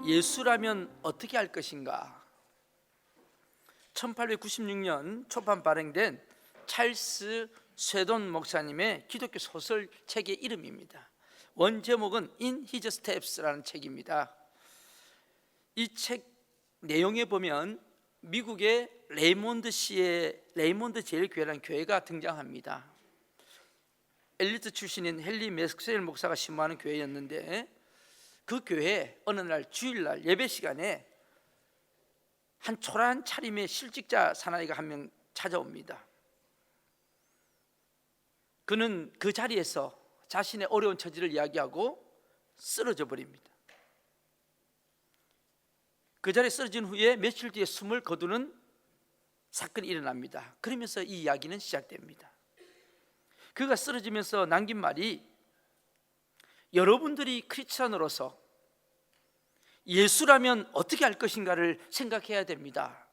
예수라면 어떻게 할 것인가? 1896년 초반 발행된 찰스 쇠돈 목사님의 기독교 소설책의 이름입니다. 원 제목은 In His Steps라는 책입니다. 이 책 내용에 보면 미국의 레이몬드시의 레이몬드 제일교회라는 교회가 등장합니다. 엘리트 출신인 헨리 맥스웰 목사가 신무하는 교회였는데, 그 교회에 어느 날 주일날 예배 시간에 한 초라한 차림의 실직자 사나이가 한 명 찾아옵니다. 그는 그 자리에서 자신의 어려운 처지를 이야기하고 쓰러져 버립니다. 그 자리에 쓰러진 후에 며칠 뒤에 숨을 거두는 사건이 일어납니다. 그러면서 이 이야기는 시작됩니다. 그가 쓰러지면서 남긴 말이, 여러분들이 크리스찬으로서 예수라면 어떻게 할 것인가를 생각해야 됩니다.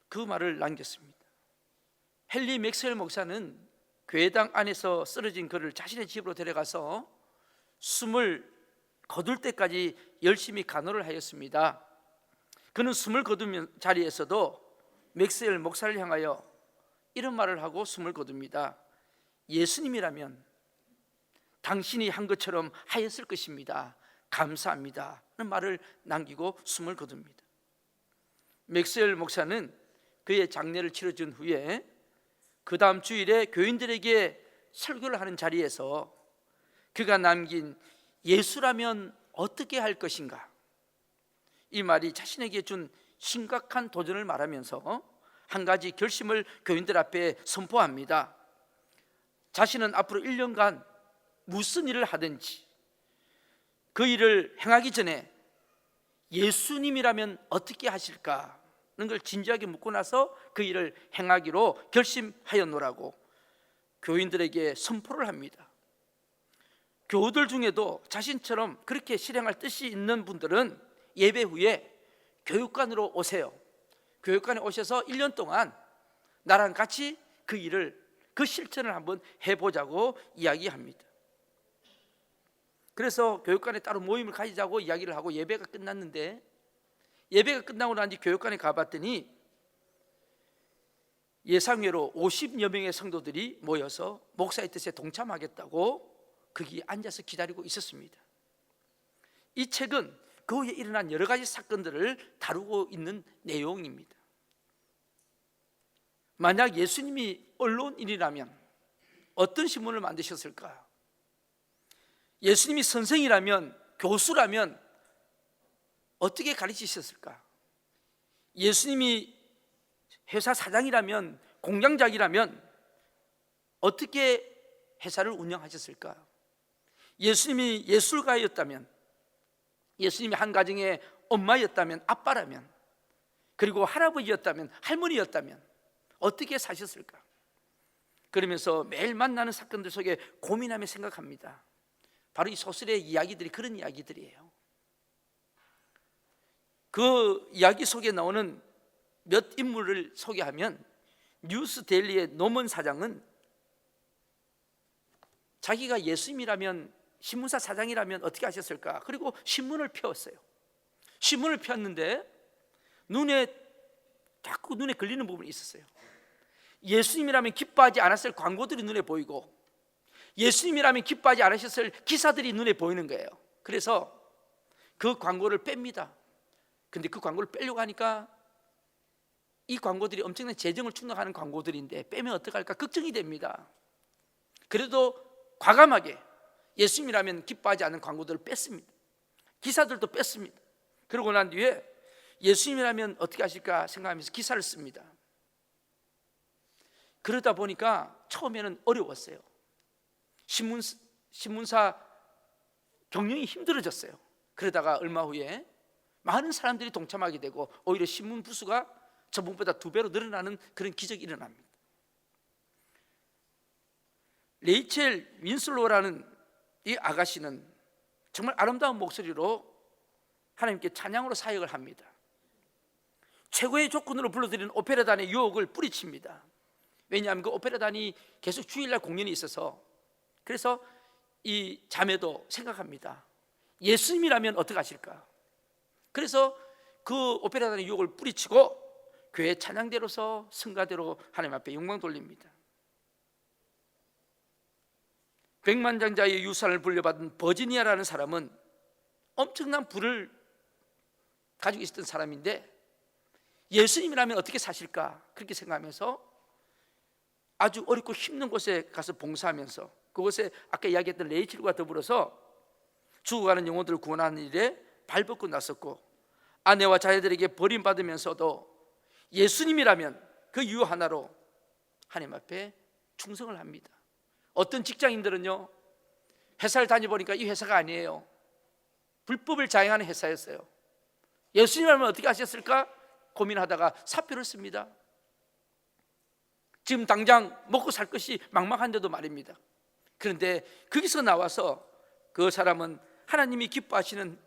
그 말을 남겼습니다. 헨리 맥스웰 목사는 교회당 안에서 쓰러진 그를 자신의 집으로 데려가서 숨을 거둘 때까지 열심히 간호를 하였습니다. 그는 숨을 거두는 자리에서도 맥스웰 목사를 향하여 이런 말을 하고 숨을 거둡니다. 예수님이라면 당신이 한 것처럼 하였을 것입니다. 감사합니다 라는 말을 남기고 숨을 거둡니다. 맥스웰 목사는 그의 장례를 치러준 후에 그 다음 주일에 교인들에게 설교를 하는 자리에서 그가 남긴 예수라면 어떻게 할 것인가, 이 말이 자신에게 준 심각한 도전을 말하면서 한 가지 결심을 교인들 앞에 선포합니다. 자신은 앞으로 1년간 무슨 일을 하든지 그 일을 행하기 전에 예수님이라면 어떻게 하실까 는 걸 진지하게 묻고 나서 그 일을 행하기로 결심하였노라고 교인들에게 선포를 합니다. 교우들 중에도 자신처럼 그렇게 실행할 뜻이 있는 분들은 예배 후에 교육관으로 오세요. 교육관에 오셔서 1년 동안 나랑 같이 그 일을, 그 실천을 한번 해보자고 이야기합니다. 그래서 교육관에 따로 모임을 가지자고 이야기를 하고 예배가 끝났는데, 예배가 끝나고 난 뒤 교육관에 가봤더니 예상외로 50여 명의 성도들이 모여서 목사의 뜻에 동참하겠다고 거기 앉아서 기다리고 있었습니다. 이 책은 그 후에 일어난 여러 가지 사건들을 다루고 있는 내용입니다. 만약 예수님이 언론인이라면 어떤 신문을 만드셨을까? 예수님이 선생이라면, 교수라면 어떻게 가르치셨을까? 예수님이 회사 사장이라면, 공장장이라면 어떻게 회사를 운영하셨을까? 예수님이 예술가였다면, 예수님이 한 가정의 엄마였다면, 아빠라면, 그리고 할아버지였다면, 할머니였다면 어떻게 사셨을까? 그러면서 매일 만나는 사건들 속에 고민하며 생각합니다. 바로 이 소설의 이야기들이 그런 이야기들이에요. 그 이야기 속에 나오는 몇 인물을 소개하면, 뉴스 데일리의 노먼 사장은 자기가 예수님이라면, 신문사 사장이라면 어떻게 하셨을까? 그리고 신문을 펴었어요. 신문을 폈는데 자꾸 눈에 걸리는 부분이 있었어요. 예수님이라면 기뻐하지 않았을 광고들이 눈에 보이고, 예수님이라면 기뻐하지 않으셨을 기사들이 눈에 보이는 거예요. 그래서 그 광고를 뺍니다. 근데 그 광고를 빼려고 하니까 이 광고들이 엄청난 재정을 축락하는 광고들인데 빼면 어떡할까 걱정이 됩니다. 그래도 과감하게 예수님이라면 기뻐하지 않는 광고들을 뺐습니다. 기사들도 뺐습니다. 그러고 난 뒤에 예수님이라면 어떻게 하실까 생각하면서 기사를 씁니다. 그러다 보니까 처음에는 어려웠어요. 신문사 경영이 힘들어졌어요. 그러다가 얼마 후에 많은 사람들이 동참하게 되고 오히려 신문 부수가 전번보다 2배로 늘어나는 그런 기적이 일어납니다. 레이첼 윈슬로라는 이 아가씨는 정말 아름다운 목소리로 하나님께 찬양으로 사역을 합니다. 최고의 조건으로 불러들이는 오페라단의 유혹을 뿌리칩니다. 왜냐하면 그 오페라단이 계속 주일날 공연이 있어서. 그래서 이 자매도 생각합니다. 예수님이라면 어떻게 하실까? 그래서 그 오페라단의 유혹을 뿌리치고 교회 찬양대로서 성가대로 하나님 앞에 영광 돌립니다. 백만장자의 유산을 물려받은 버지니아라는 사람은 엄청난 부를 가지고 있었던 사람인데 예수님이라면 어떻게 사실까? 그렇게 생각하면서 아주 어렵고 힘든 곳에 가서 봉사하면서 그곳에 아까 이야기했던 레이첼과 더불어서 죽어가는 영혼들을 구원하는 일에 발벗고 나섰고, 아내와 자녀들에게 버림받으면서도 예수님이라면 그 이유 하나로 하나님 앞에 충성을 합니다. 어떤 직장인들은요, 회사를 다녀보니까 이 회사가 아니에요. 불법을 자행하는 회사였어요. 예수님이라면 어떻게 하셨을까 고민하다가 사표를 씁니다. 지금 당장 먹고 살 것이 막막한데도 말입니다. 그런데 거기서 나와서 그 사람은 하나님이 기뻐하시는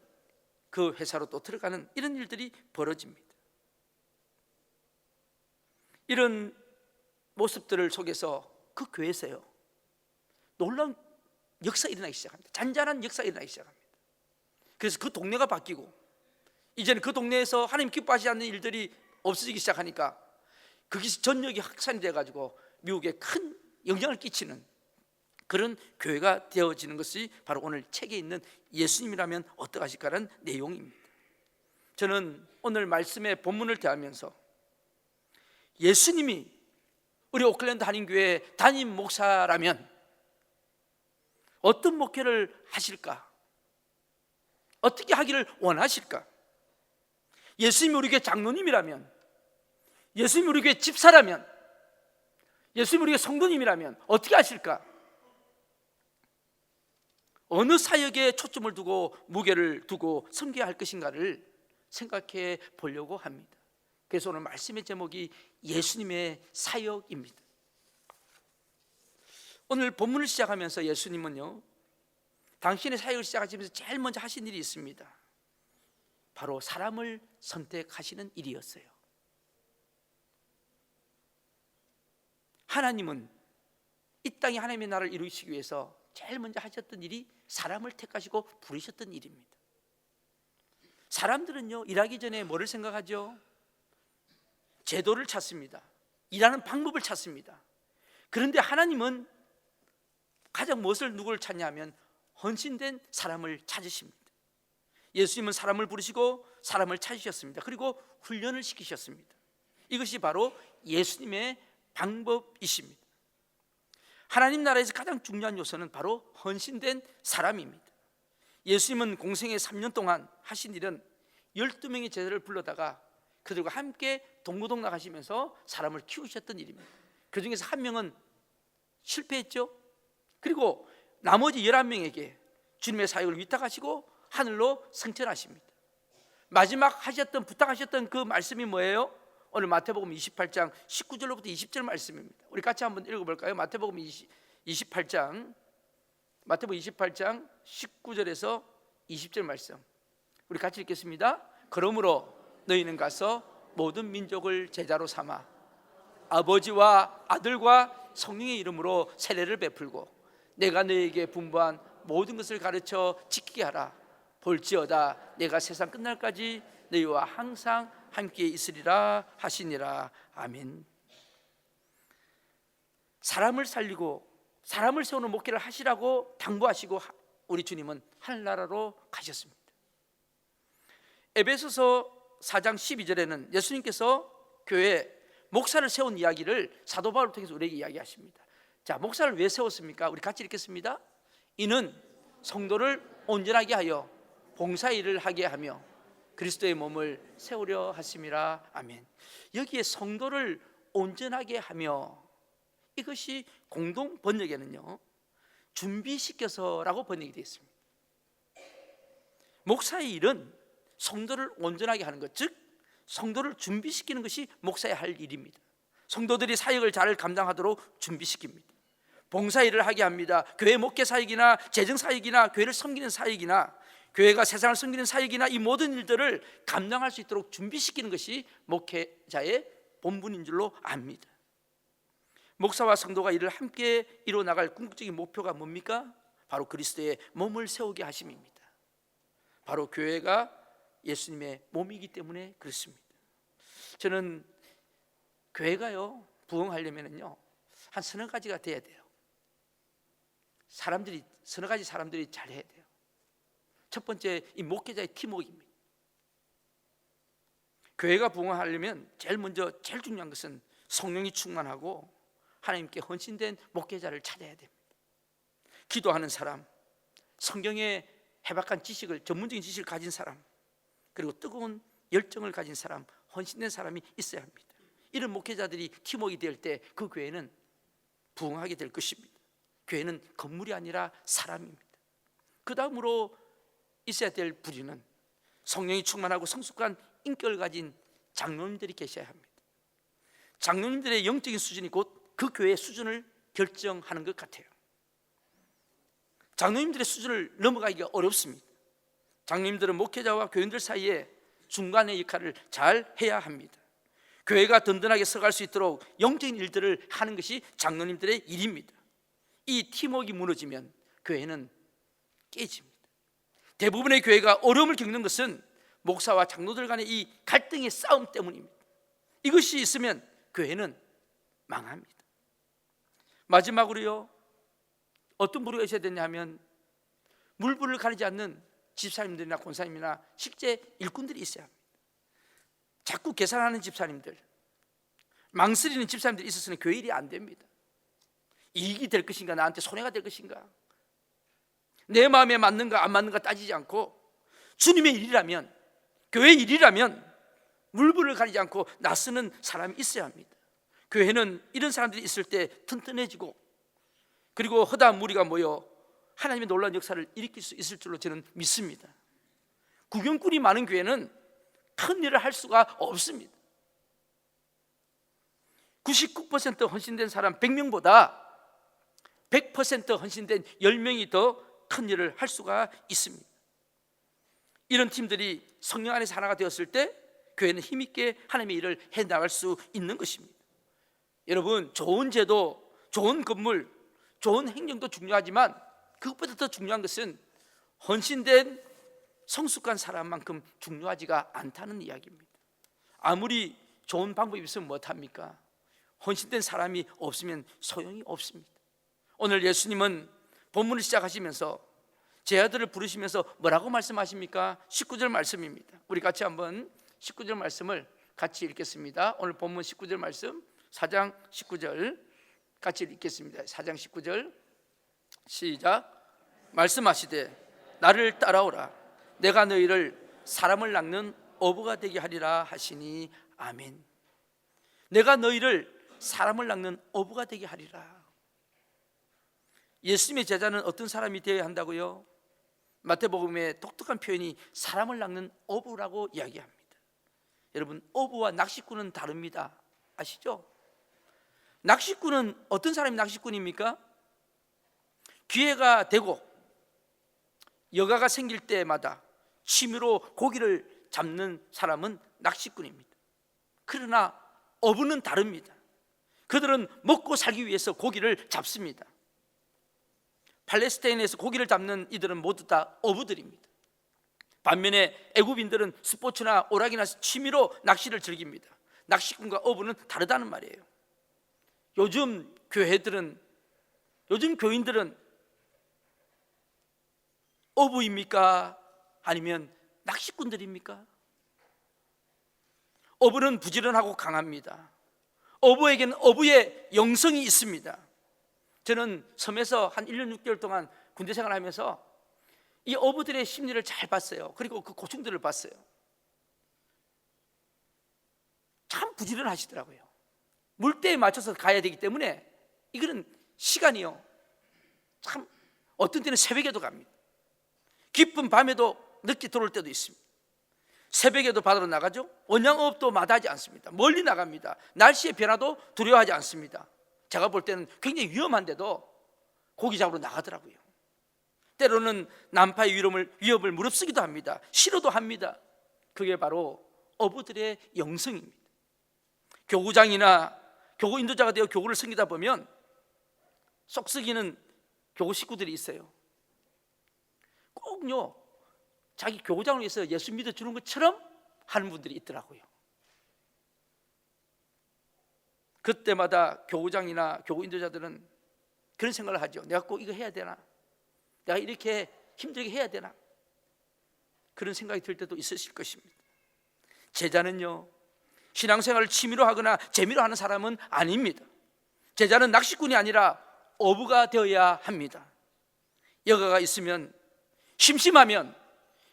그 회사로 또 들어가는 이런 일들이 벌어집니다. 이런 모습들을 속에서 그 교회에서요, 놀라운 역사가 일어나기 시작합니다. 잔잔한 역사가 일어나기 시작합니다. 그래서 그 동네가 바뀌고 이제는 그 동네에서 하나님 기뻐하지 않는 일들이 없어지기 시작하니까 거기서 전역이 확산이 돼가지고 미국에 큰 영향을 끼치는 그런 교회가 되어지는 것이 바로 오늘 책에 있는 예수님이라면 어떡하실까라는 내용입니다. 저는 오늘 말씀의 본문을 대하면서 예수님이 우리 오클랜드 한인교회 담임 목사라면 어떤 목회를 하실까? 어떻게 하기를 원하실까? 예수님이 우리 교회 장로님이라면, 예수님이 우리 교회 집사라면, 예수님이 우리 교회 성도님이라면 어떻게 하실까? 어느 사역에 초점을 두고 무게를 두고 섬겨야 할 것인가를 생각해 보려고 합니다. 그래서 오늘 말씀의 제목이 예수님의 사역입니다. 오늘 본문을 시작하면서 예수님은요, 당신의 사역을 시작하시면서 제일 먼저 하신 일이 있습니다. 바로 사람을 선택하시는 일이었어요. 하나님은 이 땅에 하나님의 나라를 이루시기 위해서 제일 먼저 하셨던 일이 사람을 택하시고 부르셨던 일입니다. 사람들은요, 일하기 전에 뭐를 생각하죠? 제도를 찾습니다. 일하는 방법을 찾습니다. 그런데 하나님은 가장 무엇을 누구를 찾냐면 헌신된 사람을 찾으십니다. 예수님은 사람을 부르시고 사람을 찾으셨습니다. 그리고 훈련을 시키셨습니다. 이것이 바로 예수님의 방법이십니다. 하나님 나라에서 가장 중요한 요소는 바로 헌신된 사람입니다. 예수님은 공생애 3년 동안 하신 일은 12명의 제자를 불러다가 그들과 함께 동고동락 하시면서 사람을 키우셨던 일입니다. 그 중에서 한 명은 실패했죠. 그리고 나머지 11명에게 주님의 사역을 위탁하시고 하늘로 승천하십니다. 마지막 하셨던, 부탁하셨던 그 말씀이 뭐예요? 오늘 마태복음 28장 19절로부터 20절 말씀입니다. 우리 같이 한번 읽어볼까요? 마태복음 28장 19절에서 20절 말씀, 우리 같이 읽겠습니다. 그러므로 너희는 가서 모든 민족을 제자로 삼아 아버지와 아들과 성령의 이름으로 세례를 베풀고 내가 너희에게 분부한 모든 것을 가르쳐 지키게 하라. 볼지어다 내가 세상 끝날까지 너희와 항상 함께 있으리라 하시니라. 아멘. 사람을 살리고 사람을 세우는 목회를 하시라고 당부하시고 우리 주님은 하늘나라로 가셨습니다. 에베소서 4장 12절에는 예수님께서 교회에 목사를 세운 이야기를 사도 바울을 통해서 우리에게 이야기하십니다. 자, 목사를 왜 세웠습니까? 우리 같이 읽겠습니다. 이는 성도를 온전하게 하여 봉사일을 하게 하며 그리스도의 몸을 세우려 하심이라. 아멘. 여기에 성도를 온전하게 하며, 이것이 공동 번역에는요 준비시켜서라고 번역이 되어 있습니다. 목사의 일은 성도를 온전하게 하는 것, 즉 성도를 준비시키는 것이 목사의 할 일입니다. 성도들이 사역을 잘 감당하도록 준비시킵니다. 봉사일을 하게 합니다. 교회 목회 사역이나 재정 사역이나 교회를 섬기는 사역이나 교회가 세상을 섬기는 사역이나 이 모든 일들을 감당할 수 있도록 준비시키는 것이 목회자의 본분인 줄로 압니다. 목사와 성도가 이를 함께 이루어 나갈 궁극적인 목표가 뭡니까? 바로 그리스도의 몸을 세우게 하심입니다. 바로 교회가 예수님의 몸이기 때문에 그렇습니다. 저는 교회가요 부흥하려면요 한 서너 가지가 돼야 돼요. 서너 가지 사람들이 잘해야 돼요. 첫 번째, 이 목회자의 팀워크입니다. 교회가 부흥하려면 제일 중요한 것은 성령이 충만하고 하나님께 헌신된 목회자를 찾아야 됩니다. 기도하는 사람, 성경의 해박한 지식을, 전문적인 지식을 가진 사람, 그리고 뜨거운 열정을 가진 사람, 헌신된 사람이 있어야 합니다. 이런 목회자들이 팀워크가 될 때 그 교회는 부흥하게 될 것입니다. 교회는 건물이 아니라 사람입니다. 그 다음으로 있어야 될 부류는 성령이 충만하고 성숙한 인격을 가진 장로님들이 계셔야 합니다. 장로님들의 영적인 수준이 곧 그 교회의 수준을 결정하는 것 같아요. 장로님들의 수준을 넘어가기가 어렵습니다. 장로님들은 목회자와 교인들 사이에 중간의 역할을 잘 해야 합니다. 교회가 든든하게 서갈 수 있도록 영적인 일들을 하는 것이 장로님들의 일입니다. 이 팀워크가 무너지면 교회는 깨집니다. 대부분의 교회가 어려움을 겪는 것은 목사와 장로들 간의 이 갈등의 싸움 때문입니다. 이것이 있으면 교회는 망합니다. 마지막으로요, 어떤 부류가 있어야 되냐 하면 물불을 가리지 않는 집사님들이나 권사님이나 실제 일꾼들이 있어야 합니다. 자꾸 계산하는 집사님들, 망설이는 집사님들이 있어서는 교회 일이 안 됩니다. 이익이 될 것인가, 나한테 손해가 될 것인가, 내 마음에 맞는가 안 맞는가 따지지 않고 주님의 일이라면, 교회의 일이라면 물불을 가리지 않고 나서는 사람이 있어야 합니다. 교회는 이런 사람들이 있을 때 튼튼해지고, 그리고 허다한 무리가 모여 하나님의 놀라운 역사를 일으킬 수 있을 줄로 저는 믿습니다. 구경꾼이 많은 교회는 큰 일을 할 수가 없습니다. 99% 헌신된 사람 100명보다 100% 헌신된 10명이 더 큰 일을 할 수가 있습니다. 이런 팀들이 성령 안에서 하나가 되었을 때 교회는 힘있게 하나님의 일을 해나갈 수 있는 것입니다. 여러분, 좋은 제도, 좋은 건물, 좋은 행정도 중요하지만 그것보다 더 중요한 것은 헌신된 성숙한 사람만큼 중요하지가 않다는 이야기입니다. 아무리 좋은 방법이 있으면 못합니까? 헌신된 사람이 없으면 소용이 없습니다. 오늘 예수님은 본문을 시작하시면서 제 아들을 부르시면서 뭐라고 말씀하십니까? 19절 말씀입니다. 우리 같이 한번 19절 말씀을 같이 읽겠습니다. 오늘 본문 19절 말씀 4장 19절 같이 읽겠습니다. 4장 19절 시작. 말씀하시되 나를 따라오라. 내가 너희를 사람을 낚는 어부가 되게 하리라 하시니 아멘. 내가 너희를 사람을 낚는 어부가 되게 하리라. 예수님의 제자는 어떤 사람이 되어야 한다고요? 마태복음의 독특한 표현이 사람을 낚는 어부라고 이야기합니다. 여러분, 어부와 낚시꾼은 다릅니다. 아시죠? 낚시꾼은 어떤 사람이 낚시꾼입니까? 기회가 되고 여가가 생길 때마다 취미로 고기를 잡는 사람은 낚시꾼입니다. 그러나 어부는 다릅니다. 그들은 먹고 살기 위해서 고기를 잡습니다. 팔레스타인에서 고기를 잡는 이들은 모두 다 어부들입니다. 반면에 애굽인들은 스포츠나 오락이나 취미로 낚시를 즐깁니다. 낚시꾼과 어부는 다르다는 말이에요. 요즘 교인들은 어부입니까? 아니면 낚시꾼들입니까? 어부는 부지런하고 강합니다. 어부에게는 어부의 영성이 있습니다. 저는 섬에서 한 1년 6개월 동안 군대 생활하면서 이 어부들의 심리를 잘 봤어요. 그리고 그 고충들을 봤어요. 참 부지런하시더라고요. 물때에 맞춰서 가야 되기 때문에 이거는 시간이요, 참 어떤 때는 새벽에도 갑니다. 깊은 밤에도 늦게 들어올 때도 있습니다. 새벽에도 바다로 나가죠. 원양어업도 마다하지 않습니다. 멀리 나갑니다. 날씨의 변화도 두려워하지 않습니다. 제가 볼 때는 굉장히 위험한데도 고기 잡으러 나가더라고요. 때로는 난파의 위협을 무릅쓰기도 합니다. 싫어도 합니다. 그게 바로 어부들의 영성입니다. 교구장이나 교구 인도자가 되어 교구를 섬기다 보면 쏙 썩이는 교구 식구들이 있어요. 꼭요, 자기 교구장을 위해서 예수 믿어주는 것처럼 하는 분들이 있더라고요. 그때마다 교구장이나 교구 인도자들은 그런 생각을 하죠. 내가 꼭 이거 해야 되나? 내가 이렇게 힘들게 해야 되나? 그런 생각이 들 때도 있으실 것입니다. 제자는요, 신앙생활을 취미로 하거나 재미로 하는 사람은 아닙니다. 제자는 낚시꾼이 아니라 어부가 되어야 합니다. 여가가 있으면, 심심하면,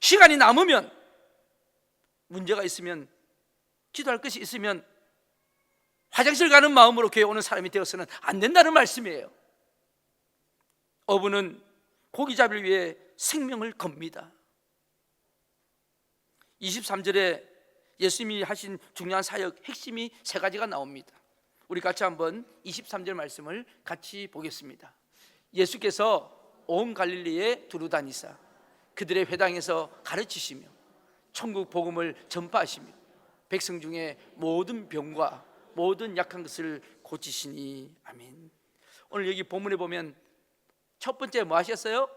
시간이 남으면, 문제가 있으면, 기도할 것이 있으면 화장실 가는 마음으로 교회 오는 사람이 되어서는 안 된다는 말씀이에요. 어부는 고기잡이를 위해 생명을 겁니다. 23절에 예수님이 하신 중요한 사역 핵심이 세 가지가 나옵니다. 우리 같이 한번 23절 말씀을 같이 보겠습니다. 예수께서 온 갈릴리에 두루 다니사 그들의 회당에서 가르치시며 천국 복음을 전파하시며 백성 중에 모든 병과 모든 약한 것을 고치시니. 아멘. 오늘 여기 본문에 보면 첫 번째 뭐 하셨어요?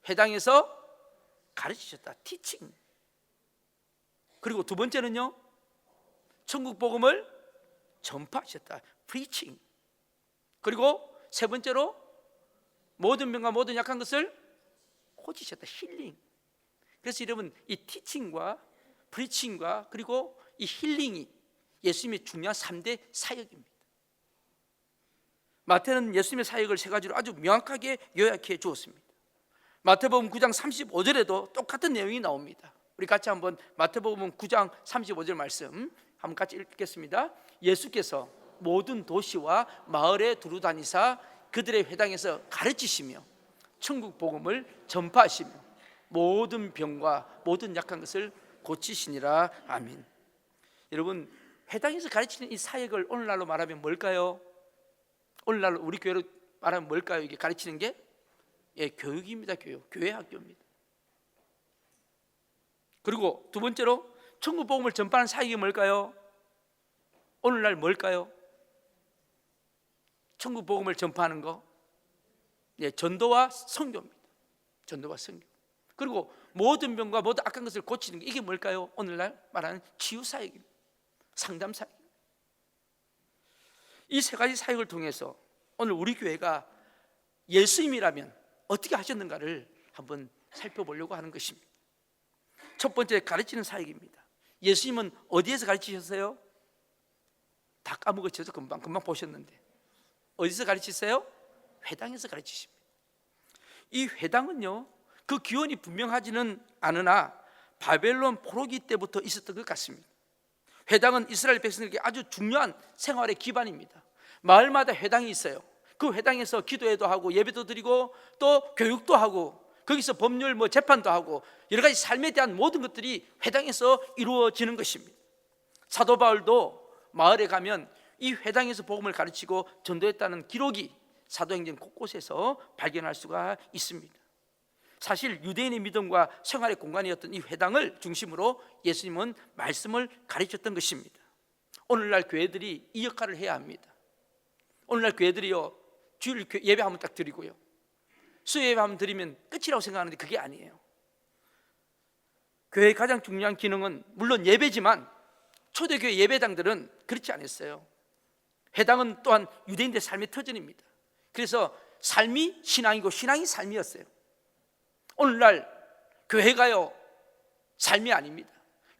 회당에서 가르치셨다, 티칭. 그리고 두 번째는요, 천국 복음을 전파하셨다, 프리칭. 그리고 세 번째로 모든 병과 모든 약한 것을 고치셨다, 힐링. 그래서 여러분, 이 티칭과 프리칭과 그리고 이 힐링이 예수님의 중요한 3대 사역입니다. 마태는 예수님의 사역을 세 가지로 아주 명확하게 요약해 주었습니다. 마태복음 9장 35절에도 똑같은 내용이 나옵니다. 우리 같이 한번 마태복음 9장 35절 말씀 한번 같이 읽겠습니다. 예수께서 모든 도시와 마을에 두루 다니사 그들의 회당에서 가르치시며 천국 복음을 전파하시며 모든 병과 모든 약한 것을 고치시니라. 아멘. 여러분, 회당에서 가르치는 이 사역을 오늘날로 말하면 뭘까요? 오늘날 우리 교회로 말하면 뭘까요? 이게 가르치는 게 교육입니다. 교회 학교입니다. 그리고 두 번째로 천국 복음을 전파하는 사역이 뭘까요? 오늘날 뭘까요? 천국 복음을 전파하는 거, 전도와 선교입니다. 전도와 선교. 그리고 모든 병과 모든 악한 것을 고치는 게, 이게 뭘까요? 오늘날 말하는 치유 사역입니다. 상담 사역. 이 세 가지 사역을 통해서 오늘 우리 교회가 예수님이라면 어떻게 하셨는가를 한번 살펴보려고 하는 것입니다. 첫 번째, 가르치는 사역입니다. 예수님은 어디에서 가르치셨어요? 다 까먹었죠. 금방 보셨는데 어디서 가르치세요? 회당에서 가르치십니다. 이 회당은요, 그 기원이 분명하지는 않으나 바벨론 포로기 때부터 있었던 것 같습니다. 회당은 이스라엘 백성들에게 아주 중요한 생활의 기반입니다. 마을마다 회당이 있어요. 그 회당에서 기도회도 하고 예배도 드리고 또 교육도 하고 거기서 법률 재판도 하고 여러 가지 삶에 대한 모든 것들이 회당에서 이루어지는 것입니다. 사도 바울도 마을에 가면 이 회당에서 복음을 가르치고 전도했다는 기록이 사도행전 곳곳에서 발견할 수가 있습니다. 사실 유대인의 믿음과 생활의 공간이었던 이 회당을 중심으로 예수님은 말씀을 가르쳤던 것입니다. 오늘날 교회들이 이 역할을 해야 합니다. 오늘날 교회들이요, 주일 예배 한번 딱 드리고요, 수요 예배 한번 드리면 끝이라고 생각하는데 그게 아니에요. 교회의 가장 중요한 기능은 물론 예배지만 초대교회 예배당들은 그렇지 않았어요. 회당은 또한 유대인들의 삶의 터전입니다. 그래서 삶이 신앙이고 신앙이 삶이었어요. 오늘날 교회가요, 삶이 아닙니다.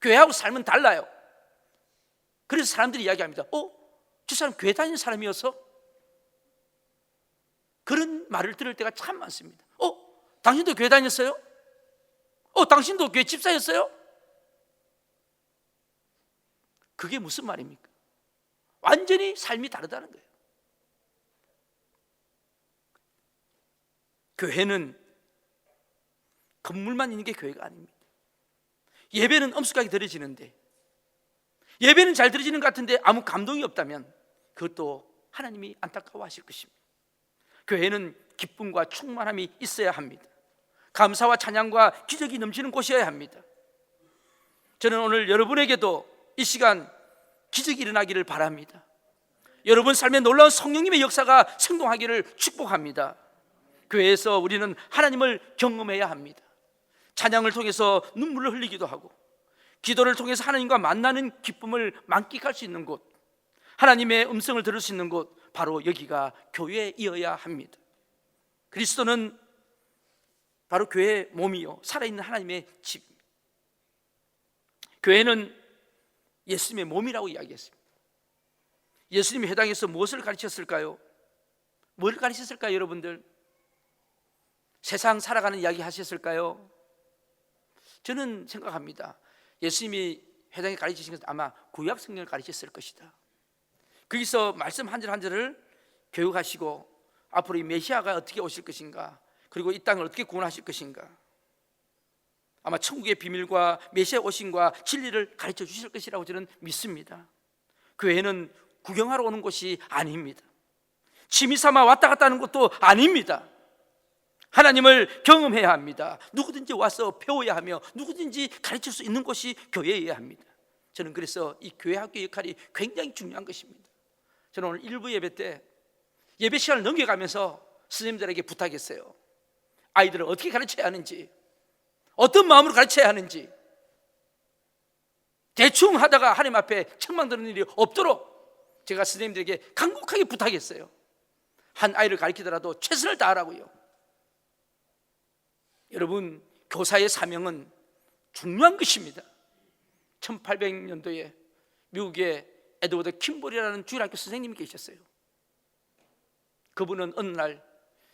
교회하고 삶은 달라요. 그래서 사람들이 이야기합니다. 저 사람 교회 다니는 사람이어서? 그런 말을 들을 때가 참 많습니다. 당신도 교회 다녔어요? 당신도 교회 집사였어요? 그게 무슨 말입니까? 완전히 삶이 다르다는 거예요. 교회는 건물만 있는 게 교회가 아닙니다. 예배는 엄숙하게 드려지는데, 예배는 잘 드려지는 것 같은데 아무 감동이 없다면 그것도 하나님이 안타까워하실 것입니다. 교회는 기쁨과 충만함이 있어야 합니다. 감사와 찬양과 기적이 넘치는 곳이어야 합니다. 저는 오늘 여러분에게도 이 시간 기적이 일어나기를 바랍니다. 여러분 삶에 놀라운 성령님의 역사가 생동하기를 축복합니다. 교회에서 우리는 하나님을 경험해야 합니다. 찬양을 통해서 눈물을 흘리기도 하고, 기도를 통해서 하나님과 만나는 기쁨을 만끽할 수 있는 곳, 하나님의 음성을 들을 수 있는 곳, 바로 여기가 교회이어야 합니다. 그리스도는 바로 교회의 몸이요 살아있는 하나님의 집, 교회는 예수님의 몸이라고 이야기했습니다. 예수님이 회당에서 무엇을 가르쳤을까요? 뭘 가르쳤을까요? 여러분들 세상 살아가는 이야기 하셨을까요? 저는 생각합니다. 예수님이 회당에 가르치신 것은 아마 구약 성경을 가르쳤을 것이다. 거기서 말씀 한 절 한 절을 교육하시고 앞으로 이 메시아가 어떻게 오실 것인가, 그리고 이 땅을 어떻게 구원하실 것인가, 아마 천국의 비밀과 메시아 오심과 진리를 가르쳐 주실 것이라고 저는 믿습니다. 교회는 구경하러 오는 곳이 아닙니다. 취미 삼아 왔다 갔다 하는 것도 아닙니다. 하나님을 경험해야 합니다. 누구든지 와서 배워야 하며 누구든지 가르칠 수 있는 곳이 교회여야 합니다. 저는 그래서 이 교회 학교 역할이 굉장히 중요한 것입니다. 저는 오늘 일부 예배 때 예배 시간을 넘겨가면서 스님들에게 부탁했어요. 아이들을 어떻게 가르쳐야 하는지, 어떤 마음으로 가르쳐야 하는지, 대충 하다가 하나님 앞에 책망드는 일이 없도록 제가 스님들에게 간곡하게 부탁했어요. 한 아이를 가르치더라도 최선을 다하라고요. 여러분, 교사의 사명은 중요한 것입니다. 1800년도에 미국의 에드워드 킴볼이라는 주일학교 선생님이 계셨어요. 그분은 어느 날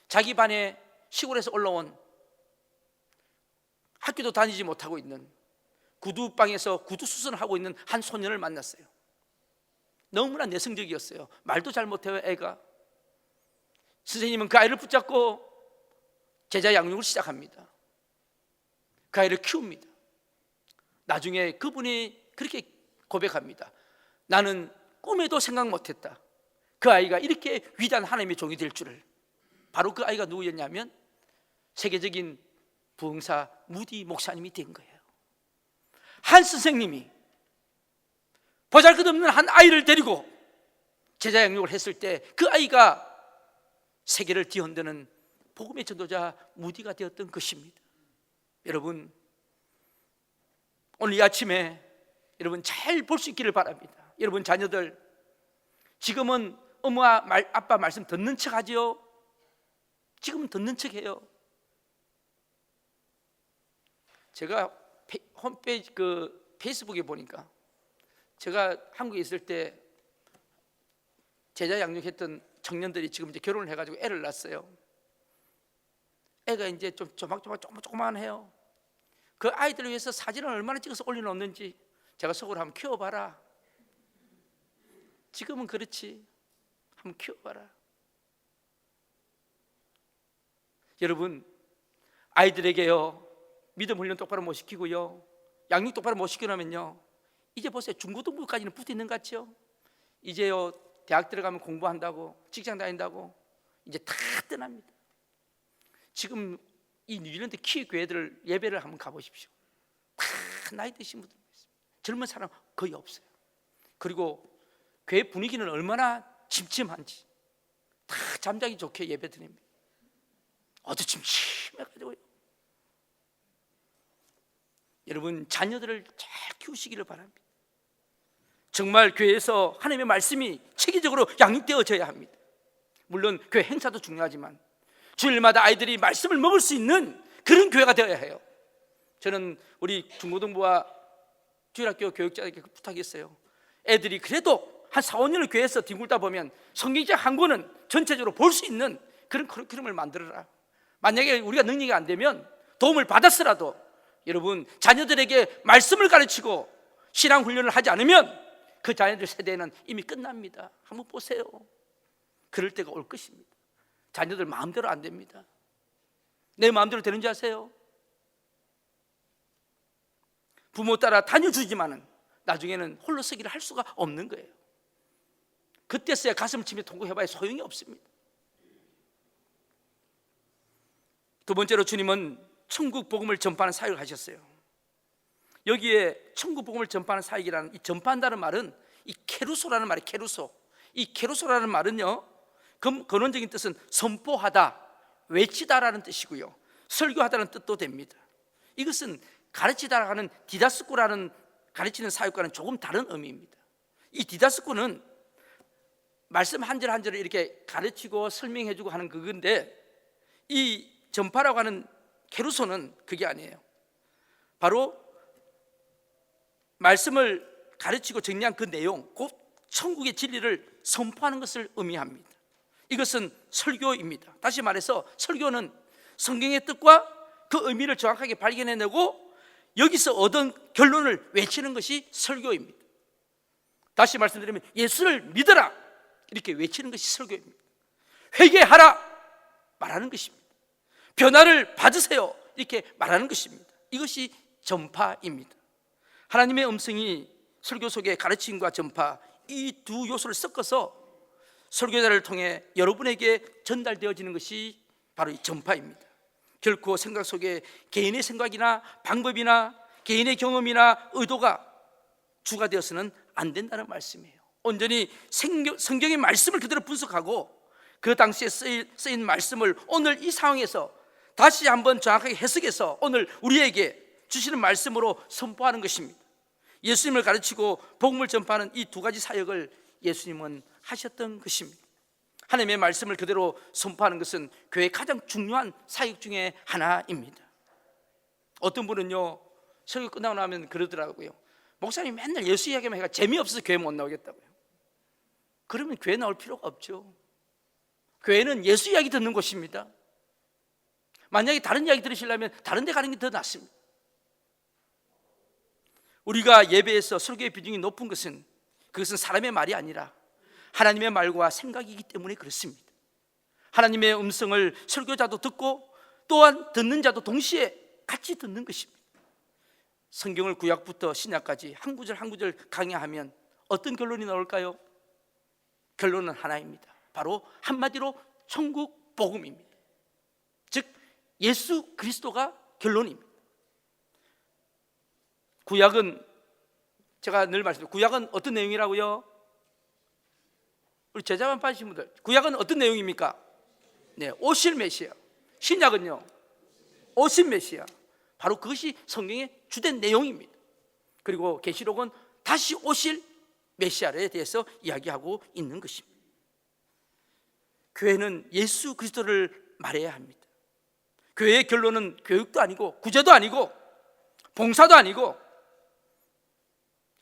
자기 반에 시골에서 올라온, 학교도 다니지 못하고 있는, 구두방에서 구두 수선을 하고 있는 한 소년을 만났어요. 너무나 내성적이었어요. 말도 잘 못해요, 애가. 선생님은 그 아이를 붙잡고 제자 양육을 시작합니다. 그 아이를 키웁니다. 나중에 그분이 그렇게 고백합니다. 나는 꿈에도 생각 못했다. 그 아이가 이렇게 위대한 하나님의 종이 될 줄을. 바로 그 아이가 누구였냐면 세계적인 부흥사 무디 목사님이 된 거예요. 한 선생님이 보잘것없는 한 아이를 데리고 제자 양육을 했을 때 그 아이가 세계를 뒤흔드는 복음의 전도자 무디가 되었던 것입니다. 여러분, 오늘 이 아침에 여러분 잘 볼 수 있기를 바랍니다. 여러분 자녀들 지금은 엄마 아빠 말씀 듣는 척 하지요? 지금은 듣는 척 해요. 제가 홈페이지 페이스북에 보니까 제가 한국에 있을 때 제자 양육했던 청년들이 지금 이제 결혼을 해가지고 애를 낳았어요. 애가 이제 좀 조그만해요. 그 아이들을 위해서 사진을 얼마나 찍어서 올려놓는지 제가 속으로 한번 키워봐라. 지금은 그렇지. 한번 키워봐라. 여러분, 아이들에게요 믿음 훈련 똑바로 못 시키고요, 양육 똑바로 못 시키려면요, 이제 보세요. 중고등부까지는 붙어 있는 것 같죠? 이제요 대학 들어가면 공부한다고, 직장 다닌다고 이제 다 떠납니다. 지금 이 뉴질랜드 키 교회들 예배를 한번 가보십시오. 다 나이 드신 분들 있습니다. 젊은 사람 거의 없어요. 그리고 교회 분위기는 얼마나 침침한지 다 잠자기 좋게 예배 드립니다. 어두 침침해가지고요. 여러분, 자녀들을 잘 키우시기를 바랍니다. 정말 교회에서 하나님의 말씀이 체계적으로 양육되어져야 합니다. 물론 교회 행사도 중요하지만 주일마다 아이들이 말씀을 먹을 수 있는 그런 교회가 되어야 해요. 저는 우리 중고등부와 주일학교 교육자에게 부탁했어요. 애들이 그래도 한 4, 5년을 교회에서 뒹굴다 보면 성경책 한 권은 전체적으로 볼 수 있는 그런 커리큘럼을 만들어라. 만약에 우리가 능력이 안 되면 도움을 받았으라도 여러분, 자녀들에게 말씀을 가르치고 신앙 훈련을 하지 않으면 그 자녀들 세대는 이미 끝납니다. 한번 보세요. 그럴 때가 올 것입니다. 자녀들 마음대로 안 됩니다. 내 마음대로 되는지 아세요? 부모 따라 다녀주지만은 나중에는 홀로 서기를 할 수가 없는 거예요. 그때서야 가슴을 치며 통곡해봐야 소용이 없습니다. 두 번째로 주님은 천국 복음을 전파하는 사역을 하셨어요. 여기에 천국 복음을 전파하는 사역이라는 이 전파한다는 말은 이 케루소라는 말이에요. 케루소. 이 케루소라는 말은요, 근원적인 뜻은 선포하다, 외치다라는 뜻이고요, 설교하다는 뜻도 됩니다. 이것은 가르치다 하는 디다스코라는 가르치는 사역과는 조금 다른 의미입니다. 이 디다스코는 말씀 한 절 한 절을 이렇게 가르치고 설명해주고 하는 그건데, 이 전파라고 하는 케루소는 그게 아니에요. 바로 말씀을 가르치고 정리한 그 내용, 곧 천국의 진리를 선포하는 것을 의미합니다. 이것은 설교입니다. 다시 말해서 설교는 성경의 뜻과 그 의미를 정확하게 발견해내고 여기서 얻은 결론을 외치는 것이 설교입니다. 다시 말씀드리면 예수를 믿어라 이렇게 외치는 것이 설교입니다. 회개하라 말하는 것입니다. 변화를 받으세요 이렇게 말하는 것입니다. 이것이 전파입니다. 하나님의 음성이 설교 속의 가르침과 전파, 이 두 요소를 섞어서 설교자를 통해 여러분에게 전달되어지는 것이 바로 이 전파입니다. 결코 생각 속에 개인의 생각이나 방법이나 개인의 경험이나 의도가 주가 되어서는 안 된다는 말씀이에요. 온전히 성경의 말씀을 그대로 분석하고 그 당시에 쓰인 말씀을 오늘 이 상황에서 다시 한번 정확하게 해석해서 오늘 우리에게 주시는 말씀으로 선포하는 것입니다. 예수님을 가르치고 복음을 전파하는 이 두 가지 사역을 예수님은 하셨던 것입니다. 하나님의 말씀을 그대로 선포하는 것은 교회의 가장 중요한 사역 중에 하나입니다. 어떤 분은요, 설교 끝나고 나면 그러더라고요. 목사님 맨날 예수 이야기만 해가 재미없어서 교회 못 나오겠다고요. 그러면 교회 나올 필요가 없죠. 교회는 예수 이야기 듣는 곳입니다. 만약에 다른 이야기 들으시려면 다른 데 가는 게 더 낫습니다. 우리가 예배에서 설교의 비중이 높은 것은 그것은 사람의 말이 아니라 하나님의 말과 생각이기 때문에 그렇습니다. 하나님의 음성을 설교자도 듣고 또한 듣는 자도 동시에 같이 듣는 것입니다. 성경을 구약부터 신약까지 한 구절 한 구절 강의하면 어떤 결론이 나올까요? 결론은 하나입니다. 바로 한마디로 천국 복음입니다. 즉 예수 그리스도가 결론입니다. 구약은 제가 늘 말씀드려요. 구약은 어떤 내용이라고요? 우리 제자만 빠지신 분들, 구약은 어떤 내용입니까? 네, 오실 메시아. 신약은요, 오신 메시아. 바로 그것이 성경의 주된 내용입니다. 그리고 계시록은 다시 오실 메시아에 대해서 이야기하고 있는 것입니다. 교회는 예수 그리스도를 말해야 합니다. 교회의 결론은 교육도 아니고 구제도 아니고 봉사도 아니고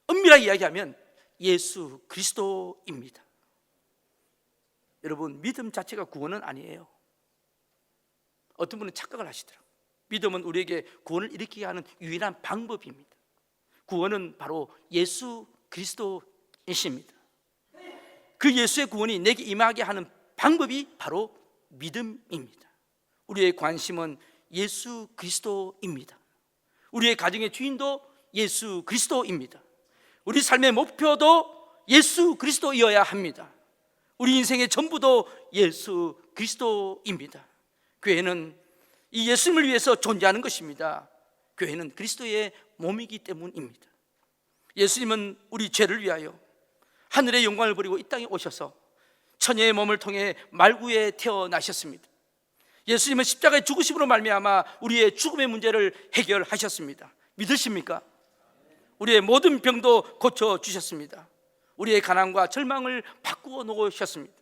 엄밀하게 이야기하면 예수 그리스도입니다. 여러분, 믿음 자체가 구원은 아니에요. 어떤 분은 착각을 하시더라고요. 믿음은 우리에게 구원을 일으키게 하는 유일한 방법입니다. 구원은 바로 예수 그리스도이십니다. 그 예수의 구원이 내게 임하게 하는 방법이 바로 믿음입니다. 우리의 관심은 예수 그리스도입니다. 우리의 가정의 주인도 예수 그리스도입니다. 우리 삶의 목표도 예수 그리스도이어야 합니다. 우리 인생의 전부도 예수 그리스도입니다. 교회는 이 예수님을 위해서 존재하는 것입니다. 교회는 그리스도의 몸이기 때문입니다. 예수님은 우리 죄를 위하여 하늘의 영광을 버리고 이 땅에 오셔서 처녀의 몸을 통해 말구에 태어나셨습니다. 예수님은 십자가의 죽으심으로 말미암아 우리의 죽음의 문제를 해결하셨습니다. 믿으십니까? 우리의 모든 병도 고쳐주셨습니다. 우리의 가난과 절망을 바꾸어 놓으셨습니다.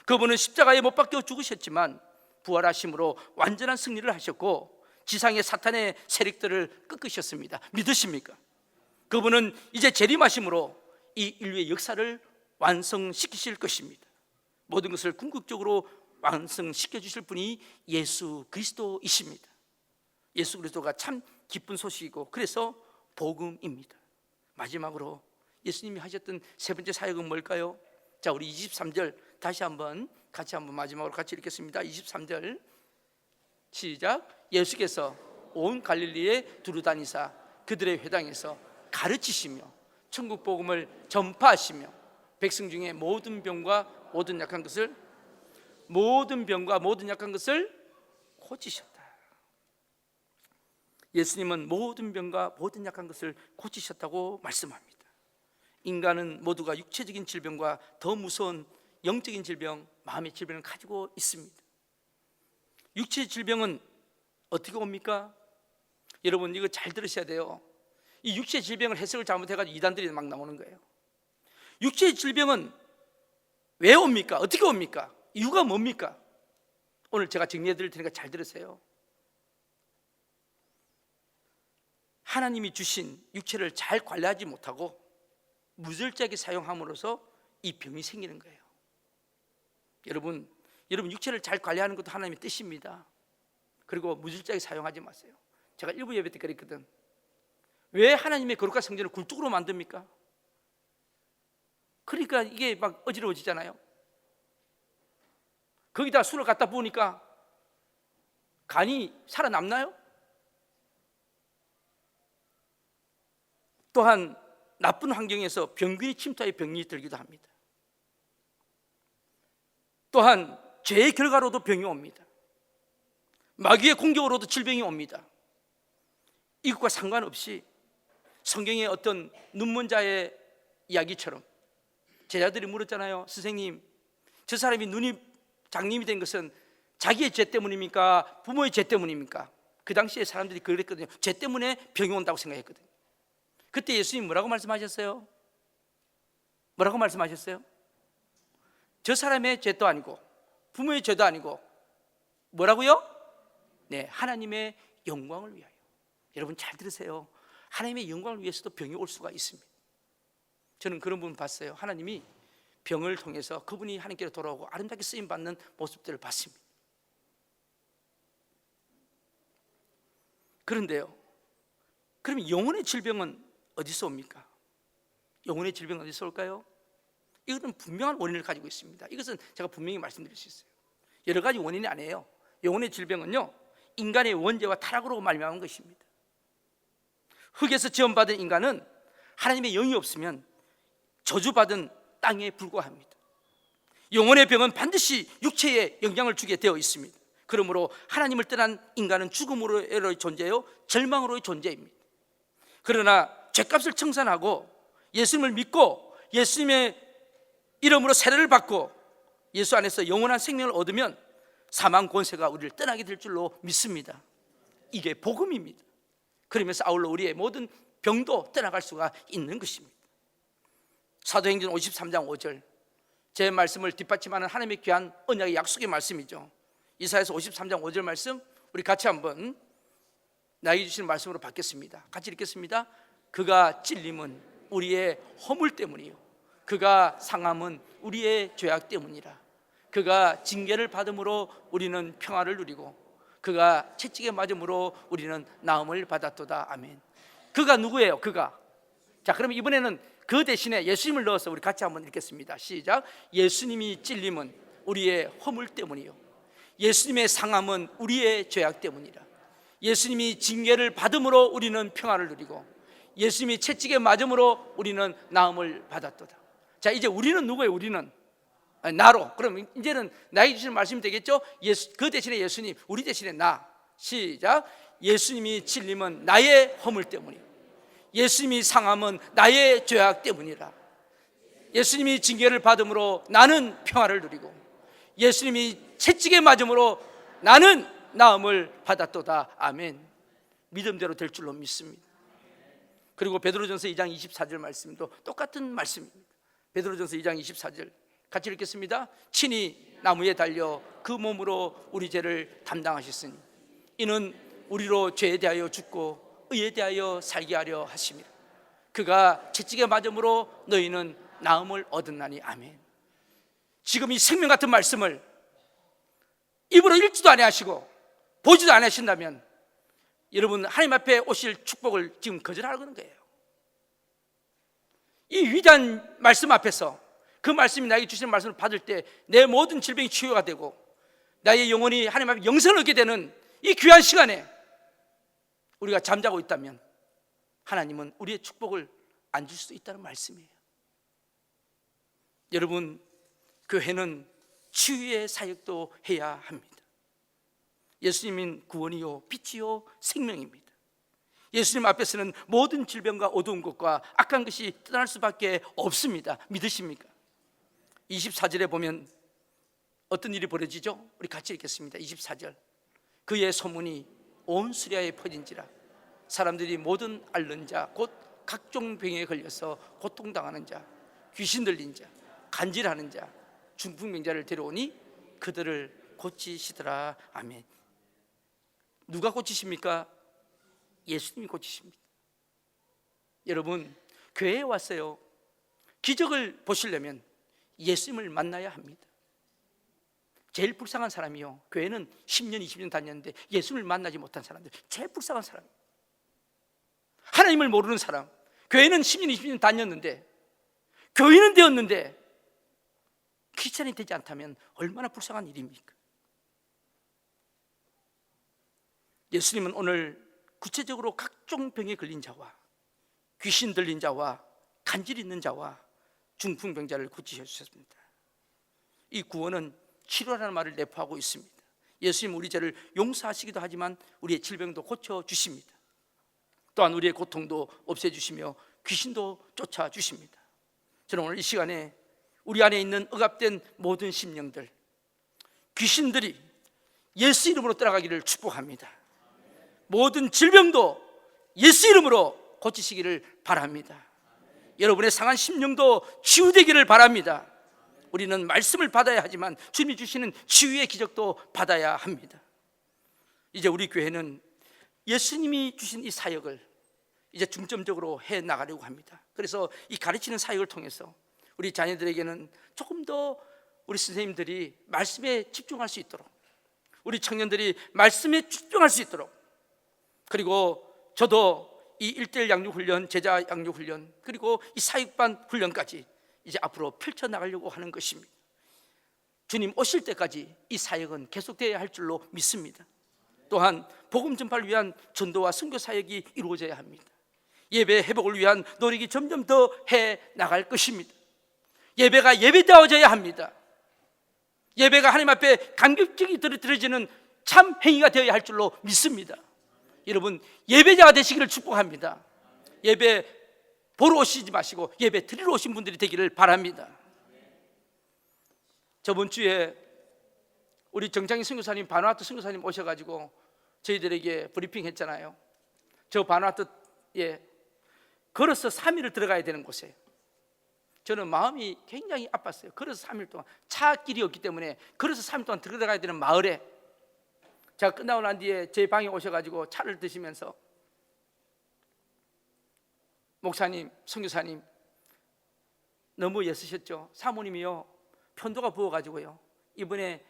그분은 십자가에 못 박혀 죽으셨지만 부활하심으로 완전한 승리를 하셨고 지상의 사탄의 세력들을 꺾으셨습니다. 믿으십니까? 그분은 이제 재림하심으로 이 인류의 역사를 완성시키실 것입니다. 모든 것을 궁극적으로 완성시켜 주실 분이 예수 그리스도이십니다. 예수 그리스도가 참 기쁜 소식이고 그래서 복음입니다. 마지막으로 예수님이 하셨던 세 번째 사역은 뭘까요? 자, 우리 23절 다시 한번 같이 한번 마지막으로 같이 읽겠습니다. 23절 시작. 예수께서 온 갈릴리에 두루다니사 그들의 회당에서 가르치시며 천국 복음을 전파하시며 백성 중에 모든 병과 모든 약한 것을 고치셨다. 예수님은 모든 병과 모든 약한 것을 고치셨다고 말씀합니다. 인간은 모두가 육체적인 질병과 더 무서운 영적인 질병, 마음의 질병을 가지고 있습니다. 육체의 질병은 어떻게 옵니까? 여러분 이거 잘 들으셔야 돼요. 이 육체 질병을 해석을 잘못해가지고 이단들이 막 나오는 거예요. 육체 질병은 왜 옵니까? 어떻게 옵니까? 이유가 뭡니까? 오늘 제가 정리해 드릴 테니까 잘 들으세요. 하나님이 주신 육체를 잘 관리하지 못하고 무절제하게 사용함으로써 이 병이 생기는 거예요. 여러분 육체를 잘 관리하는 것도 하나님의 뜻입니다. 그리고 무절제하게 사용하지 마세요. 제가 일부 예배 때 그랬거든. 왜 하나님의 거룩한 성전을 굴뚝으로 만듭니까? 그러니까 이게 막 어지러워지잖아요. 거기다 술을 갖다 부으니까 간이 살아남나요? 또한 나쁜 환경에서 병균이 침투하여 병이 들기도 합니다. 또한 죄의 결과로도 병이 옵니다. 마귀의 공격으로도 질병이 옵니다. 이것과 상관없이 성경의 어떤 눈먼 자의 이야기처럼 제자들이 물었잖아요. 선생님, 저 사람이 눈이 장님이 된 것은 자기의 죄 때문입니까? 부모의 죄 때문입니까? 그 당시에 사람들이 그랬거든요. 죄 때문에 병이 온다고 생각했거든요. 그때 예수님 뭐라고 말씀하셨어요? 뭐라고 말씀하셨어요? 저 사람의 죄도 아니고 부모의 죄도 아니고 뭐라고요? 네, 하나님의 영광을 위하여. 여러분 잘 들으세요. 하나님의 영광을 위해서도 병이 올 수가 있습니다. 저는 그런 분 봤어요. 하나님이 병을 통해서 그분이 하나님께로 돌아오고 아름답게 쓰임받는 모습들을 봤습니다. 그런데요, 그럼 영혼의 질병은 어디서 옵니까? 영혼의 질병은 어디서 올까요? 이것은 분명한 원인을 가지고 있습니다. 이것은 제가 분명히 말씀드릴 수 있어요. 여러 가지 원인이 아니에요. 영혼의 질병은요, 인간의 원죄와 타락으로 말미암은 것입니다. 흙에서 지원받은 인간은 하나님의 영이 없으면 저주받은 땅에 불과합니다. 영혼의 병은 반드시 육체에 영향을 주게 되어 있습니다. 그러므로 하나님을 떠난 인간은 죽음으로의 존재요, 절망으로의 존재입니다. 그러나 죄값을 청산하고 예수님을 믿고 예수님의 이름으로 세례를 받고 예수 안에서 영원한 생명을 얻으면 사망 권세가 우리를 떠나게 될 줄로 믿습니다. 이게 복음입니다. 그러면서 아울러 우리의 모든 병도 떠나갈 수가 있는 것입니다. 사도행전 53장 5절, 제 말씀을 뒷받침하는 하나님의 귀한 언약의 약속의 말씀이죠. 이사야서 53장 5절 말씀 우리 같이 한번 나에게 주시는 말씀으로 받겠습니다. 같이 읽겠습니다. 그가 찔림은 우리의 허물 때문이요, 그가 상함은 우리의 죄악 때문이라. 그가 징계를 받음으로 우리는 평화를 누리고 그가 채찍에 맞음으로 우리는 나음을 받았도다. 아멘. 그가 누구예요? 그가. 자, 그러면 이번에는 그 대신에 예수님을 넣어서 우리 같이 한번 읽겠습니다. 시작. 예수님이 찔림은 우리의 허물 때문이요, 예수님의 상함은 우리의 죄악 때문이라. 예수님이 징계를 받음으로 우리는 평화를 누리고 예수님이 채찍에 맞음으로 우리는 나음을 받았도다. 자, 이제 우리는 누구예요? 우리는 나로. 그럼 이제는 나에게 주시는 말씀이 되겠죠? 그 대신에 예수님, 우리 대신에 나. 시작. 예수님이 찔림은 나의 허물 때문이요, 예수님이 상함은 나의 죄악 때문이라. 예수님이 징계를 받음으로 나는 평화를 누리고 예수님이 채찍에 맞음으로 나는 나음을 받았도다. 아멘. 믿음대로 될 줄로 믿습니다. 그리고 베드로전서 2장 24절 말씀도 똑같은 말씀입니다. 베드로전서 2장 24절 같이 읽겠습니다. 친히 나무에 달려 그 몸으로 우리 죄를 담당하셨으니 이는 우리로 죄에 대하여 죽고 의에 대하여 살게 하려 하심이라. 그가 채찍에 맞음으로 너희는 나음을 얻었나니. 아멘. 지금 이 생명 같은 말씀을 입으로 읽지도 아니하시고 보지도 아니하신다면 여러분 하나님 앞에 오실 축복을 지금 거절하는 거예요. 이 위대한 말씀 앞에서 그 말씀이 나에게 주시는 말씀을 받을 때 내 모든 질병이 치유가 되고 나의 영혼이 하나님 앞에 영생을 얻게 되는 이 귀한 시간에 우리가 잠자고 있다면 하나님은 우리의 축복을 안 줄 수도 있다는 말씀이에요. 여러분, 교회는 치유의 사역도 해야 합니다. 예수님은 구원이요 빛이요 생명입니다. 예수님 앞에서는 모든 질병과 어두운 것과 악한 것이 떠날 수밖에 없습니다. 믿으십니까? 24절에 보면 어떤 일이 벌어지죠? 우리 같이 읽겠습니다. 24절. 그의 소문이 온 수리아에 퍼진지라 사람들이 모든 앓는 자, 곧 각종 병에 걸려서 고통당하는 자, 귀신 들린 자, 간질하는 자, 중풍병자를 데려오니 그들을 고치시더라. 아멘. 누가 고치십니까? 예수님이 고치십니다. 여러분, 교회에 왔어요. 기적을 보시려면 예수님을 만나야 합니다. 제일 불쌍한 사람이요, 교회는 10년 20년 다녔는데 예수님을 만나지 못한 사람들, 제일 불쌍한 사람. 하나님을 모르는 사람. 교회는 10년 20년 다녔는데, 교인은 되었는데 크리스찬이 되지 않다면 얼마나 불쌍한 일입니까? 예수님은 오늘 구체적으로 각종 병에 걸린 자와 귀신 들린 자와 간질 있는 자와 중풍병자를 고치셔 주셨습니다. 이 구원은 치료라는 말을 내포하고 있습니다. 예수님 우리 죄를 용서하시기도 하지만 우리의 질병도 고쳐주십니다. 또한 우리의 고통도 없애주시며 귀신도 쫓아주십니다. 저는 오늘 이 시간에 우리 안에 있는 억압된 모든 심령들, 귀신들이 예수 이름으로 떠나가기를 축복합니다. 모든 질병도 예수 이름으로 고치시기를 바랍니다. 여러분의 상한 심령도 치유되기를 바랍니다. 우리는 말씀을 받아야 하지만 주님이 주시는 치유의 기적도 받아야 합니다. 이제 우리 교회는 예수님이 주신 이 사역을 이제 중점적으로 해 나가려고 합니다. 그래서 이 가르치는 사역을 통해서 우리 자녀들에게는 조금 더 우리 선생님들이 말씀에 집중할 수 있도록, 우리 청년들이 말씀에 집중할 수 있도록, 그리고 저도 이 1:1 양육훈련, 제자 양육훈련, 그리고 이 사역반 훈련까지 이제 앞으로 펼쳐나가려고 하는 것입니다. 주님 오실 때까지 이 사역은 계속되어야 할 줄로 믿습니다. 또한 복음 전파를 위한 전도와 선교 사역이 이루어져야 합니다. 예배 회복을 위한 노력이 점점 더 해 나갈 것입니다. 예배가 예배다워져야 합니다. 예배가 하나님 앞에 감격적이 드려지는 참 행위가 되어야 할 줄로 믿습니다. 여러분, 예배자가 되시기를 축복합니다. 예배 보러 오시지 마시고 예배 드리러 오신 분들이 되기를 바랍니다. 저번 주에 우리 정창희 선교사님, 바누아투 선교사님 오셔가지고 저희들에게 브리핑 했잖아요. 저 바누아투에 걸어서 3일을 들어가야 되는 곳에 저는 마음이 굉장히 아팠어요. 걸어서 3일 동안, 차길이 없기 때문에 걸어서 3일 동안 들어가야 되는 마을에 제가 끝나고 난 뒤에 제 방에 오셔가지고 차를 드시면서 목사님, 선교사님 너무 애쓰셨죠. 사모님이요 편도가 부어가지고요 이번에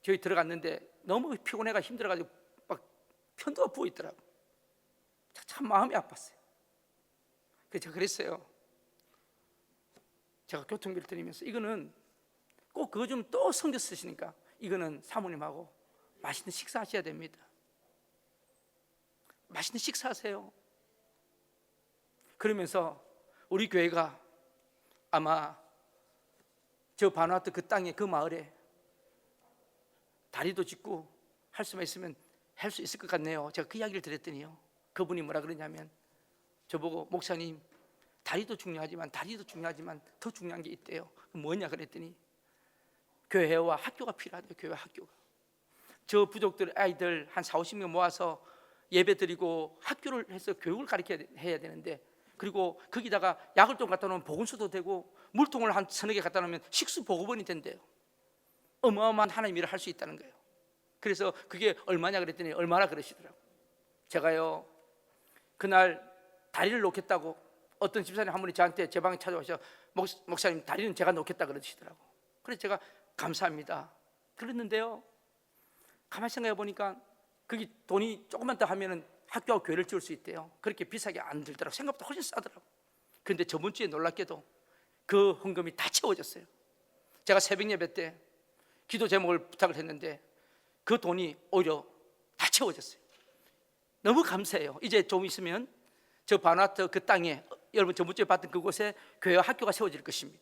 저희 들어갔는데 너무 피곤해가 힘들어가지고 막 편도가 부어 있더라고요. 참 마음이 아팠어요. 그래서 제가 그랬어요. 제가 교통비를 드리면서 이거는 꼭 그거 좀 또 성경 쓰시니까 이거는 사모님하고 맛있는 식사하셔야 됩니다. 맛있는 식사하세요. 그러면서 우리 교회가 아마 저 바누아투 그 땅에 그 마을에 다리도 짓고 할 수만 있으면 할 수 있을 것 같네요. 제가 그 이야기를 드렸더니요 그분이 뭐라 그러냐면 저보고 목사님 다리도 중요하지만 더 중요한 게 있대요. 뭐냐 그랬더니 교회와 학교가 필요하대요. 교회와 학교가. 저 부족들 아이들 한 40-50명 모아서 예배 드리고 학교를 해서 교육을 가르쳐야 해야 되는데, 그리고 거기다가 약을 좀 갖다 놓으면 보건소도 되고 물통을 한 3-4개 갖다 놓으면 식수보급원이 된대요. 어마어마한 하나님 일을 할 수 있다는 거예요. 그래서 그게 얼마냐 그랬더니 얼마나 그러시더라고요. 제가요 그날 다리를 놓겠다고 어떤 집사님 한 분이 저한테 제 방에 찾아오셔서 목사님 다리는 제가 놓겠다 그러시더라고요. 그래서 제가 감사합니다 그랬는데요, 가만히 생각해 보니까 거기 돈이 조금만 더 하면은 학교와 교회를 지을 수 있대요. 그렇게 비싸게 안 들더라고요. 생각보다 훨씬 싸더라고요. 그런데 저번 주에 놀랍게도 그 헌금이 다 채워졌어요. 제가 새벽 예배 때 기도 제목을 부탁을 했는데 그 돈이 오히려 다 채워졌어요. 너무 감사해요. 이제 좀 있으면 저 바누아투 그 땅에 여러분 저번 주에 봤던 그곳에 교회와 학교가 세워질 것입니다.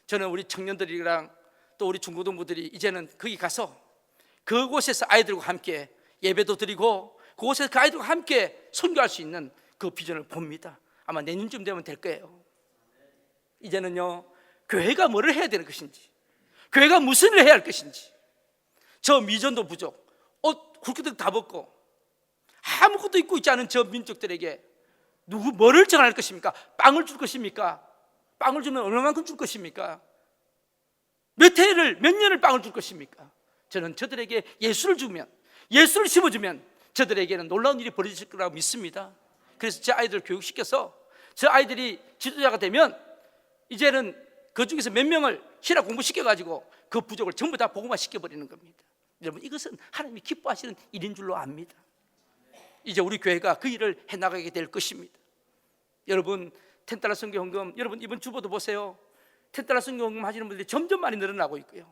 저는 우리 청년들이랑 또 우리 중고등부들이 이제는 거기 가서 그곳에서 아이들과 함께 예배도 드리고 그곳에서 그 아이들과 함께 선교할 수 있는 그 비전을 봅니다. 아마 내년쯤 되면 될 거예요. 이제는요 교회가 뭐를 해야 되는 것인지, 교회가 무슨 일을 해야 할 것인지, 저 미전도 부족, 옷 훌끗 다 벗고 아무것도 입고 있지 않은 저 민족들에게 뭐를 전할 것입니까? 빵을 줄 것입니까? 빵을 주면 얼마만큼 줄 것입니까? 몇 년을 빵을 줄 것입니까? 저는 저들에게 예수를 주면, 예수를 심어주면 저들에게는 놀라운 일이 벌어질 거라고 믿습니다. 그래서 제 아이들을 교육시켜서 저 아이들이 지도자가 되면 이제는 그 중에서 몇 명을 신학 공부시켜가지고 그 부족을 전부 다 복음화 시켜버리는 겁니다. 여러분, 이것은 하나님이 기뻐하시는 일인 줄로 압니다. 이제 우리 교회가 그 일을 해나가게 될 것입니다. 여러분, $10 선교 헌금, 여러분 이번 주보도 보세요. $10 선교 헌금 하시는 분들이 점점 많이 늘어나고 있고요.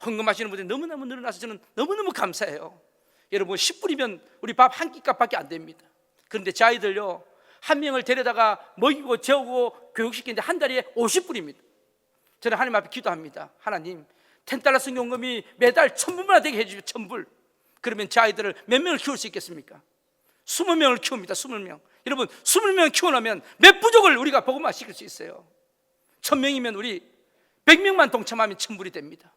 헌금하시는 분들이 너무너무 늘어나서 저는 너무너무 감사해요. 여러분, 10불이면 우리 밥 한 끼 값밖에 안 됩니다. 그런데 제 아이들요, 한 명을 데려다가 먹이고 재우고 교육시키는데 한 달에 50불입니다. 저는 하나님 앞에 기도합니다. 하나님, $10 선교 헌금이 매달 1,000불만 되게 해주십시오. 1,000불. 그러면 제 아이들을 몇 명을 키울 수 있겠습니까? 20명을 키웁니다. 20명. 여러분, 20명을 키워놓으면 몇 부족을 우리가 복음화 시킬 수 있어요. 1,000명이면 우리 100명만 동참하면 1,000불이 됩니다.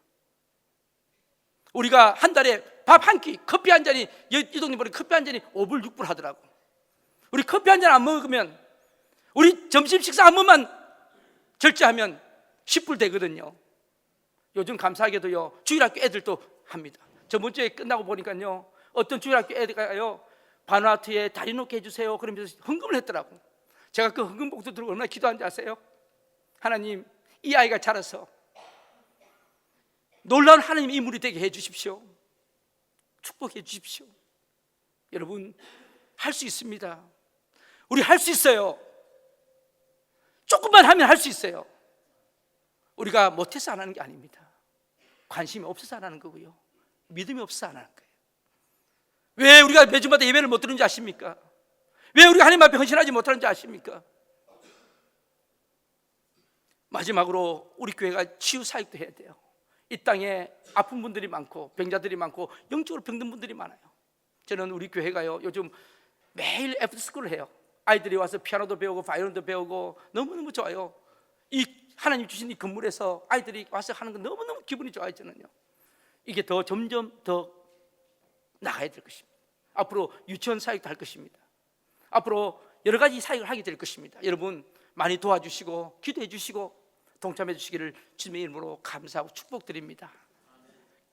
우리가 한 달에 밥 한 끼, 커피 한 잔이, 이 동네 보니 커피 한 잔이 5불, 6불 하더라고. 우리 커피 한 잔 안 먹으면, 우리 점심 식사 한 번만 절제하면 10불 되거든요. 요즘 감사하게도요, 주일학교 애들도 합니다. 저번 주에 끝나고 보니까요, 어떤 주일학교 애들가요, 바누아투에 다리 놓게 해주세요 그러면서 헌금을 했더라고. 제가 그 헌금 봉투 들고 얼마나 기도한지 아세요? 하나님, 이 아이가 자라서 놀라운 하나님의 인물이 되게 해주십시오. 축복해 주십시오. 여러분, 할 수 있습니다. 우리 할 수 있어요. 조금만 하면 할 수 있어요. 우리가 못해서 안 하는 게 아닙니다. 관심이 없어서 안 하는 거고요, 믿음이 없어서 안 하는 거예요. 왜 우리가 매주마다 예배를 못 드는지 아십니까? 왜 우리가 하나님 앞에 헌신하지 못하는지 아십니까? 마지막으로 우리 교회가 치유 사역도 해야 돼요. 이 땅에 아픈 분들이 많고 병자들이 많고 영적으로 병든 분들이 많아요. 저는 우리 교회가요, 요즘 매일 애프터스쿨을 해요. 아이들이 와서 피아노도 배우고 바이올린도 배우고 너무너무 좋아요. 이 하나님 주신 이 건물에서 아이들이 와서 하는 건 너무너무 기분이 좋아요. 저는요, 이게 더 점점 더 나가야 될 것입니다. 앞으로 유치원 사역도 할 것입니다. 앞으로 여러 가지 사역을 하게 될 것입니다. 여러분, 많이 도와주시고 기도해 주시고 동참해 주시기를 주님의 이름으로 감사하고 축복드립니다.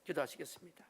기도하시겠습니다.